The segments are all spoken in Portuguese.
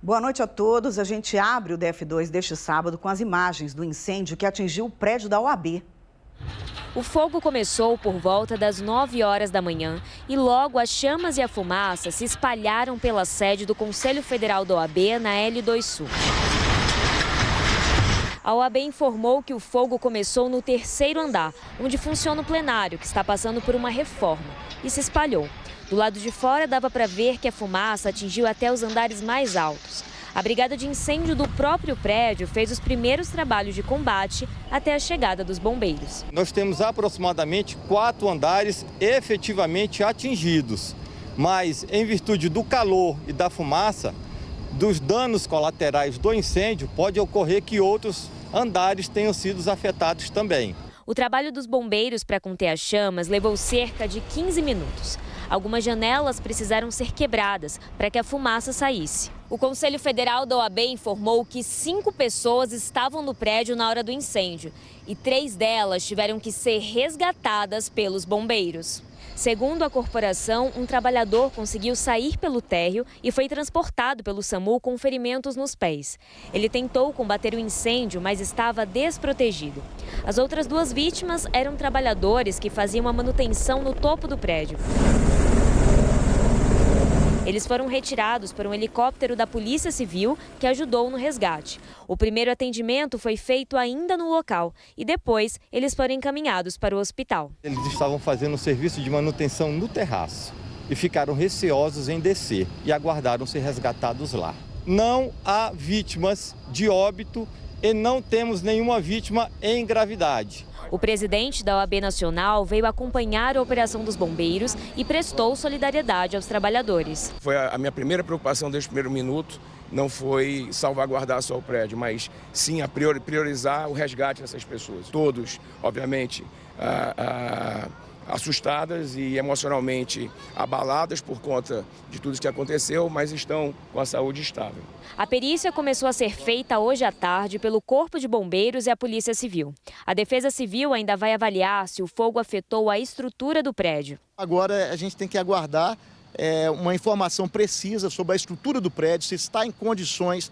Boa noite a todos. A gente abre o DF2 deste sábado com as imagens do incêndio que atingiu o prédio da OAB. O fogo começou por volta das 9 horas da manhã e logo as chamas e a fumaça se espalharam pela sede do Conselho Federal da OAB na L2 Sul. A OAB informou que o fogo começou no 3º andar, onde funciona o plenário, que está passando por uma reforma, e se espalhou. Do lado de fora dava para ver que a fumaça atingiu até os andares mais altos. A brigada de incêndio do próprio prédio fez os primeiros trabalhos de combate até a chegada dos bombeiros. Nós temos aproximadamente 4 andares efetivamente atingidos, mas em virtude do calor e da fumaça, dos danos colaterais do incêndio, pode ocorrer que outros andares tenham sido afetados também. O trabalho dos bombeiros para conter as chamas levou cerca de 15 minutos. Algumas janelas precisaram ser quebradas para que a fumaça saísse. O Conselho Federal da OAB informou que 5 pessoas estavam no prédio na hora do incêndio e 3 delas tiveram que ser resgatadas pelos bombeiros. Segundo a corporação, um trabalhador conseguiu sair pelo térreo e foi transportado pelo SAMU com ferimentos nos pés. Ele tentou combater o incêndio, mas estava desprotegido. As outras 2 vítimas eram trabalhadores que faziam a manutenção no topo do prédio. Eles foram retirados por um helicóptero da Polícia Civil que ajudou no resgate. O primeiro atendimento foi feito ainda no local e depois eles foram encaminhados para o hospital. Eles estavam fazendo um serviço de manutenção no terraço e ficaram receosos em descer e aguardaram ser resgatados lá. Não há vítimas de óbito e não temos nenhuma vítima em gravidade. O presidente da OAB Nacional veio acompanhar a operação dos bombeiros e prestou solidariedade aos trabalhadores. Foi a minha primeira preocupação desde o primeiro minuto, não foi salvaguardar só o prédio, mas sim a priorizar o resgate dessas pessoas. Todos, obviamente, assustadas e emocionalmente abaladas por conta de tudo que aconteceu, mas estão com a saúde estável. A perícia começou a ser feita hoje à tarde pelo Corpo de Bombeiros e a Polícia Civil. A Defesa Civil ainda vai avaliar se o fogo afetou a estrutura do prédio. Agora a gente tem que aguardar uma informação precisa sobre a estrutura do prédio, se está em condições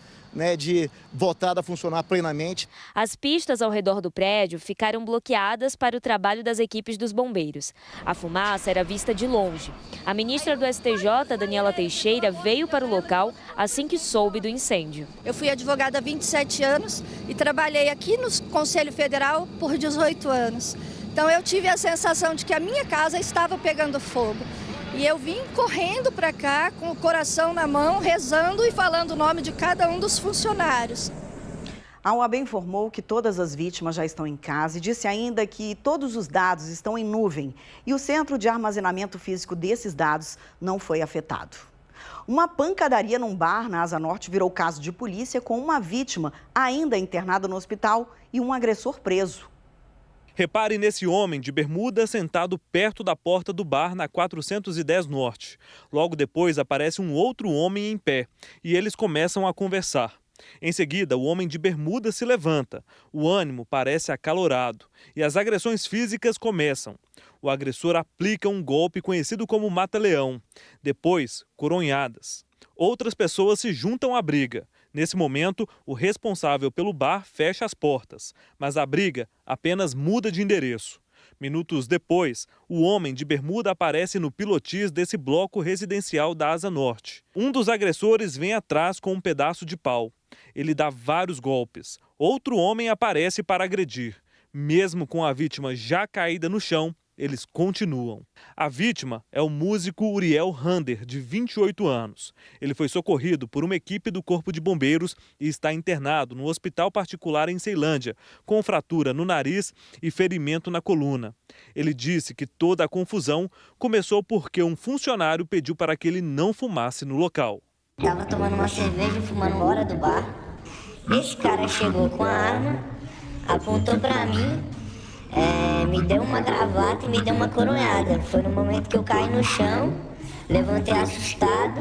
de voltar a funcionar plenamente. As pistas ao redor do prédio ficaram bloqueadas para o trabalho das equipes dos bombeiros. A fumaça era vista de longe. A ministra do STJ, Daniela Teixeira, veio para o local assim que soube do incêndio. Eu fui advogada há 27 anos e trabalhei aqui no Conselho Federal por 18 anos. Então eu tive a sensação de que a minha casa estava pegando fogo. E eu vim correndo para cá com o coração na mão, rezando e falando o nome de cada um dos funcionários. A OAB informou que todas as vítimas já estão em casa e disse ainda que todos os dados estão em nuvem e o centro de armazenamento físico desses dados não foi afetado. Uma pancadaria num bar na Asa Norte virou caso de polícia com uma vítima ainda internada no hospital e um agressor preso. Repare nesse homem de bermuda sentado perto da porta do bar na 410 Norte. Logo depois aparece um outro homem em pé e eles começam a conversar. Em seguida, o homem de bermuda se levanta. O ânimo parece acalorado e as agressões físicas começam. O agressor aplica um golpe conhecido como mata-leão. Depois, coronhadas. Outras pessoas se juntam à briga. Nesse momento, o responsável pelo bar fecha as portas, mas a briga apenas muda de endereço. Minutos depois, o homem de bermuda aparece no pilotis desse bloco residencial da Asa Norte. Um dos agressores vem atrás com um pedaço de pau. Ele dá vários golpes. Outro homem aparece para agredir. Mesmo com a vítima já caída no chão, eles continuam. A vítima é o músico Uriel Rander, de 28 anos. Ele foi socorrido por uma equipe do Corpo de Bombeiros e está internado no hospital particular em Ceilândia, com fratura no nariz e ferimento na coluna. Ele disse que toda a confusão começou porque um funcionário pediu para que ele não fumasse no local. Estava tomando uma cerveja e fumando fora do bar. Esse cara chegou com a arma, apontou para mim, me deu uma gravata e me deu uma coronhada. Foi no momento que eu caí no chão, levantei assustado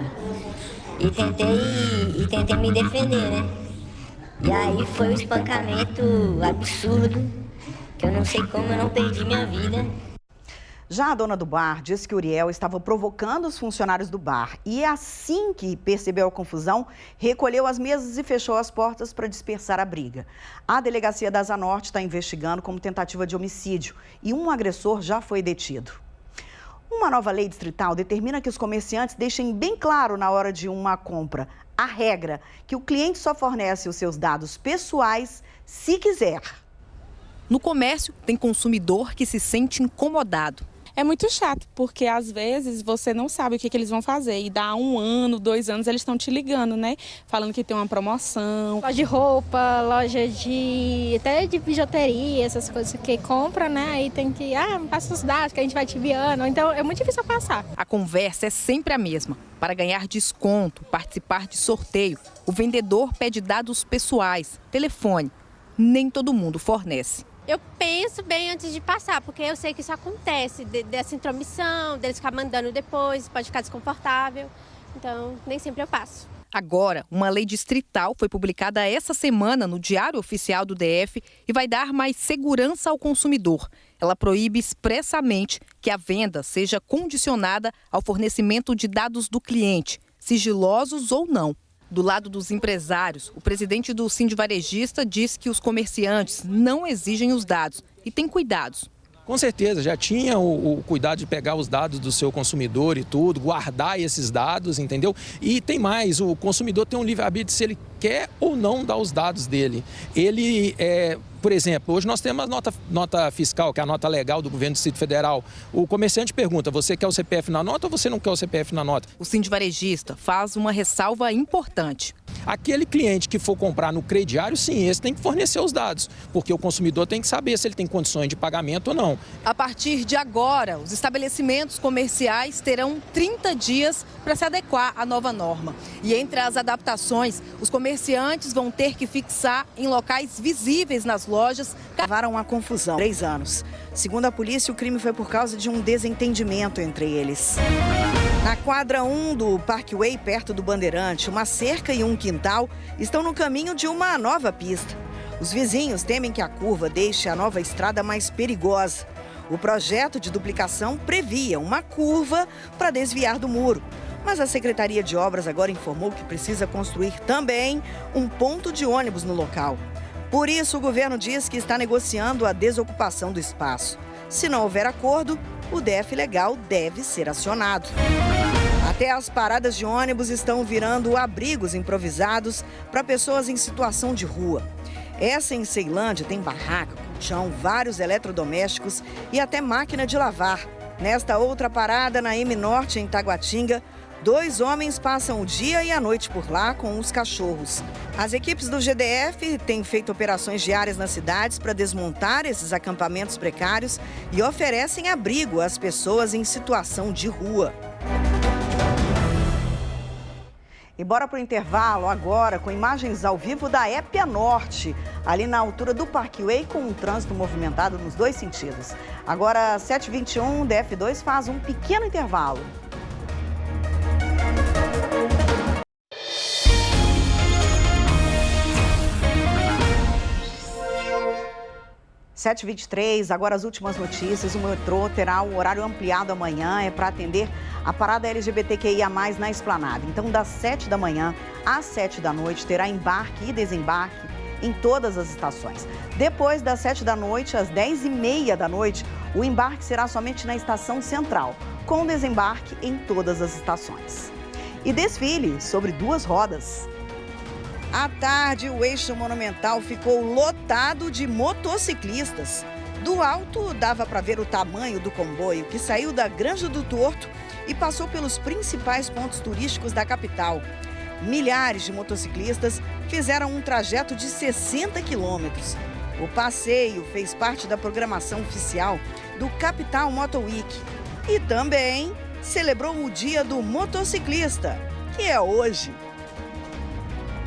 e tentei me defender, né? E aí foi um espancamento absurdo, que eu não sei como eu não perdi minha vida. Já a dona do bar disse que Uriel estava provocando os funcionários do bar e assim que percebeu a confusão, recolheu as mesas e fechou as portas para dispersar a briga. A delegacia da Asa Norte está investigando como tentativa de homicídio e um agressor já foi detido. Uma nova lei distrital determina que os comerciantes deixem bem claro na hora de uma compra a regra que o cliente só fornece os seus dados pessoais se quiser. No comércio, tem consumidor que se sente incomodado. É muito chato, porque às vezes você não sabe o que eles vão fazer. E dá 1 ano, 2 anos, eles estão te ligando, né? Falando que tem uma promoção. Loja de roupa, loja até de bijuteria, essas coisas que compra, né? Aí tem que, passa os dados que a gente vai te enviando. Então é muito difícil passar. A conversa é sempre a mesma. Para ganhar desconto, participar de sorteio, o vendedor pede dados pessoais, telefone. Nem todo mundo fornece. Eu penso bem antes de passar, porque eu sei que isso acontece, dessa intromissão, deles ficar mandando depois, pode ficar desconfortável. Então, nem sempre eu passo. Agora, uma lei distrital foi publicada essa semana no Diário Oficial do DF e vai dar mais segurança ao consumidor. Ela proíbe expressamente que a venda seja condicionada ao fornecimento de dados do cliente, sigilosos ou não. Do lado dos empresários, o presidente do Sindivarejista diz que os comerciantes não exigem os dados e têm cuidados. Com certeza, já tinha o cuidado de pegar os dados do seu consumidor e tudo, guardar esses dados, entendeu? E tem mais, o consumidor tem um livre-arbítrio se ele quer ou não dar os dados dele. Ele, por exemplo, hoje nós temos a nota fiscal, que é a nota legal do governo do Distrito Federal. O comerciante pergunta, você quer o CPF na nota ou você não quer o CPF na nota? O Sindivarejista faz uma ressalva importante. Aquele cliente que for comprar no crediário, sim, esse tem que fornecer os dados, porque o consumidor tem que saber se ele tem condições de pagamento ou não. A partir de agora, os estabelecimentos comerciais terão 30 dias para se adequar à nova norma. E entre as adaptações, os comerciantes vão ter que fixar em locais visíveis nas lojas. Cavaram uma confusão. 3 anos. Segundo a polícia, o crime foi por causa de um desentendimento entre eles. Na quadra 1 do Parkway, perto do Bandeirante, uma cerca e um quintal estão no caminho de uma nova pista. Os vizinhos temem que a curva deixe a nova estrada mais perigosa. O projeto de duplicação previa uma curva para desviar do muro. Mas a Secretaria de Obras agora informou que precisa construir também um ponto de ônibus no local. Por isso, o governo diz que está negociando a desocupação do espaço. Se não houver acordo, o DF Legal deve ser acionado. Até as paradas de ônibus estão virando abrigos improvisados para pessoas em situação de rua. Essa em Ceilândia tem barraca, colchão, vários eletrodomésticos e até máquina de lavar. Nesta outra parada, na M Norte, em Taguatinga, 2 homens passam o dia e a noite por lá com os cachorros. As equipes do GDF têm feito operações diárias nas cidades para desmontar esses acampamentos precários e oferecem abrigo às pessoas em situação de rua. E bora para o intervalo agora com imagens ao vivo da Épia Norte, ali na altura do Parkway, com um trânsito movimentado nos 2 sentidos. Agora, 7h21, DF2 faz um pequeno intervalo. 7h23, agora as últimas notícias. O metrô terá o horário ampliado amanhã, para atender a parada LGBTQIA+, na Esplanada. Então, das 7 da manhã às 7 da noite, terá embarque e desembarque em todas as estações. Depois das 7 da noite às 10h30 da noite, o embarque será somente na estação central, com desembarque em todas as estações. E desfile sobre 2 rodas. À tarde, o eixo monumental ficou lotado de motociclistas. Do alto, dava para ver o tamanho do comboio que saiu da Granja do Torto e passou pelos principais pontos turísticos da capital. Milhares de motociclistas fizeram um trajeto de 60 quilômetros. O passeio fez parte da programação oficial do Capital Moto Week e também celebrou o Dia do Motociclista, que é hoje.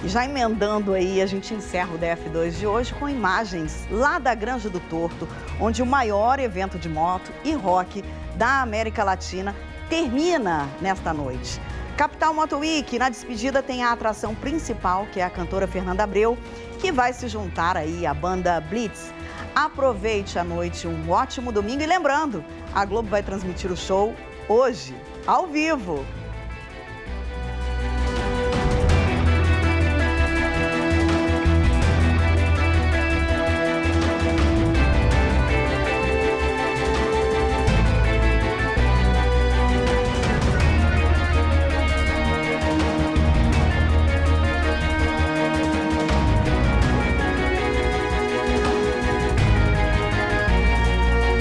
E já emendando aí, a gente encerra o DF2 de hoje com imagens lá da Granja do Torto, onde o maior evento de moto e rock da América Latina termina nesta noite. Capital Moto Week, na despedida tem a atração principal, que é a cantora Fernanda Abreu, que vai se juntar aí à banda Blitz. Aproveite a noite, um ótimo domingo. E lembrando, a Globo vai transmitir o show hoje, ao vivo.